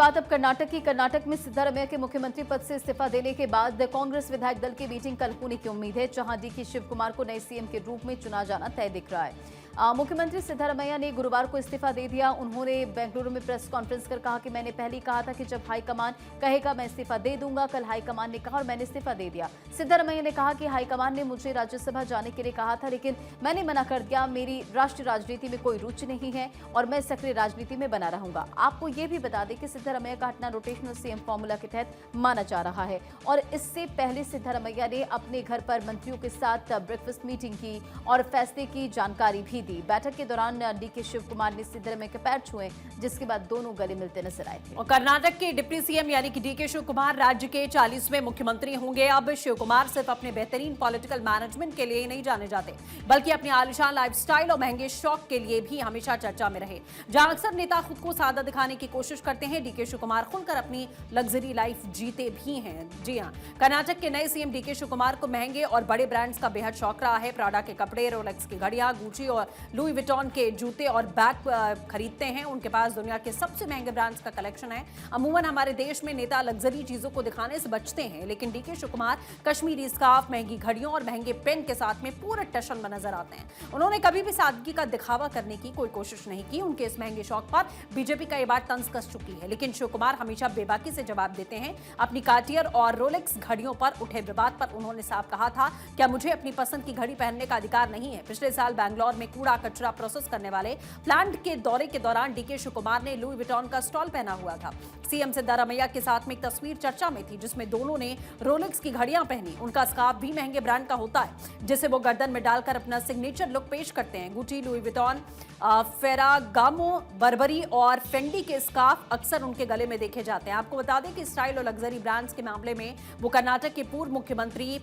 बात अब कर्नाटक की। कर्नाटक में सिद्धारमैया के मुख्यमंत्री पद से इस्तीफा देने के बाद कांग्रेस विधायक दल की मीटिंग कल होने की उम्मीद है, जहां डीके शिव कुमार को नए सीएम के रूप में चुना जाना तय दिख रहा है। मुख्यमंत्री सिद्धारमैया ने गुरुवार को इस्तीफा दे दिया। उन्होंने बेंगलुरु में प्रेस कॉन्फ्रेंस कर कहा कि मैंने पहले ही कहा था कि जब हाईकमान कहेगा मैं इस्तीफा दे दूंगा। कल हाईकमान ने कहा और मैंने इस्तीफा दे दिया। सिद्धारमैया ने कहा कि हाईकमान ने मुझे राज्यसभा जाने के लिए कहा था, लेकिन मैंने मना कर दिया। मेरी राष्ट्रीय राजनीति में कोई रुचि नहीं है और मैं सक्रिय राजनीति में बना रहूंगा। आपको यह भी बता दें कि सिद्धारमैया का हटना रोटेशनल सीएम फॉर्मूला के तहत माना जा रहा है और इससे पहले सिद्धारमैया ने अपने घर पर मंत्रियों के साथ ब्रेकफास्ट मीटिंग की और फैसले की जानकारी भी दी। बैठक के दौरान डीके शिव कुमार ने सिद्धारमैया के पैर छुए, जिसके बाद दोनों गले मिलते नजर आए थे। और कर्नाटक के डिप्टी सीएम यानी कि डीके शिव कुमार राज्य के 40वें मुख्यमंत्री होंगे। अब शिव कुमार सिर्फ अपने बेहतरीन पॉलिटिकल मैनेजमेंट के लिए ही नहीं जाने जाते, बल्कि अपनी आलिशान लाइफस्टाइल और महंगे शौक के लिए भी हमेशा चर्चा में रहे। जहां अक्सर नेता खुद को सादा दिखाने की कोशिश करते हैं, डीके शिव कुमार खुलकर अपनी लग्जरी लाइफ जीते भी हैं। जी हां, कर्नाटक के नए सीएम डीके शिव कुमार को महंगे और बड़े ब्रांड्स का बेहद शौक रहा है। प्राडा के कपड़े, रोलेक्स की घड़ियां, गुची और लुई विटॉन के जूते और बैग खरीदते हैं। उनके पास दुनिया के सबसे महंगे ब्रांड्स का कलेक्शन है। अमूमन हमारे देश में नेता लग्जरी चीजों को दिखाने से बचते हैं, लेकिन डीके शिव कुमार कश्मीरी स्कार्फ, महंगी घड़ियों और महंगे पेन के साथ में पूरे टशन में नजर आते हैं। उन्होंने कभी भी सादगी का दिखावा करने की कोई कोशिश नहीं की। उनके इस महंगे शौक पर बीजेपी कई बार तंज कस चुकी है, लेकिन शिव कुमार हमेशा बेबाकी से जवाब देते हैं। अपनी कार्टियर और रोलेक्स घड़ियों पर उठे विवाद पर उन्होंने साफ कहा था, क्या मुझे अपनी पसंद की घड़ी पहनने का अधिकार नहीं है? पिछले साल बैंगलोर में कूड़ा कचरा प्रोसेस करने वाले प्लांट के दौरे के दौरान डीके शिव कुमार ने लुई विटॉन का स्टॉल पहना हुआ था। सीएम सिद्धारमैया के साथ में एक तस्वीर चर्चा में थी, जिसमें दोनों ने रोलेक्स की घड़ियां पहनी। उनका स्कार्फ भी महंगे ब्रांड का होता है, जिसे वो गर्दन में डालकर अपना सिग्नेचर लुक पेश करते हैं। गुची, लुई विटॉन, फेरागामो, बर्बरी और फेंडी के स्कार्फ अक्सर उनके गले में देखे जाते हैं। आपको बता दें कि स्टाइल और लग्जरी ब्रांड्स के मामले में वो कर्नाटक के पूर्व मुख्यमंत्री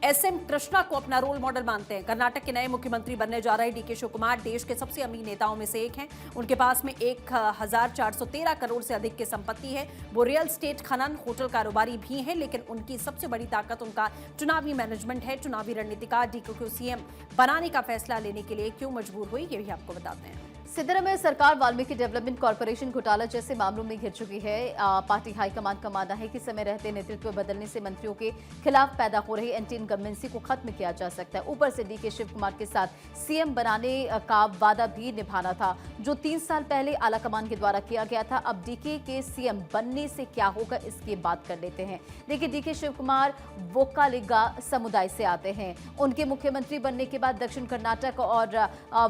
एसएम कृष्णा को अपना रोल मॉडल मानते हैं। कर्नाटक के नए मुख्यमंत्री बनने जा रहे डीके शिव कुमार देश के सबसे अमीर नेताओं में से एक हैं। उनके पास में 1413 करोड़ से अधिक की संपत्ति है। वो रियल स्टेट, खनन, होटल कारोबारी भी हैं, लेकिन उनकी सबसे बड़ी ताकत उनका चुनावी मैनेजमेंट है। चुनावी रणनीतिकार डीके को सीएम बनाने का फैसला लेने के लिए क्यों मजबूर हुई, ये भी आपको बताते हैं। सिद्धारमैया सरकार वाल्मीकि डेवलपमेंट कॉर्पोरेशन घोटाला जैसे मामलों में घिर चुकी है। पार्टी हाईकमान का मानना है कि समय रहते नेतृत्व बदलने से मंत्रियों के खिलाफ पैदा हो रही एंटी इनकम्बेंसी को खत्म किया जा सकता है। ऊपर से डीके शिव कुमार के साथ सीएम बनाने का वादा भी निभाना था, जो 3 साल पहले आलाकमान के द्वारा किया गया था। अब डीके के सीएम बनने से क्या होगा, इसकी बात कर लेते हैं। देखिए, डीके शिव कुमार वोक्कालिगा समुदाय से आते हैं। उनके मुख्यमंत्री बनने के बाद दक्षिण कर्नाटक और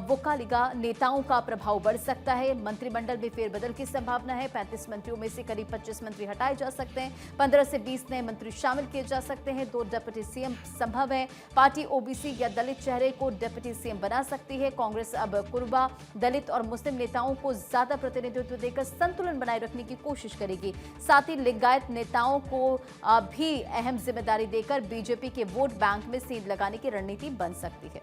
वोक्कालिगा नेताओं का प्रभाव बढ़ सकता है। मंत्रिमंडल में फेरबदल की संभावना है। 35 मंत्रियों में से करीब 25 मंत्री हटाए जा सकते हैं। 15 से 20 नए मंत्री शामिल किए जा सकते हैं। 2 डिप्टी सीएम संभव है। पार्टी ओबीसी या दलित चेहरे को डिप्टी सीएम बना सकती है। कांग्रेस अब कुर्बा, दलित और मुस्लिम नेताओं को ज्यादा प्रतिनिधित्व देकर संतुलन बनाए रखने की कोशिश करेगी। साथ ही लिंगायत नेताओं को भी अहम जिम्मेदारी देकर बीजेपी के वोट बैंक में सेंध लगाने की रणनीति बन सकती है।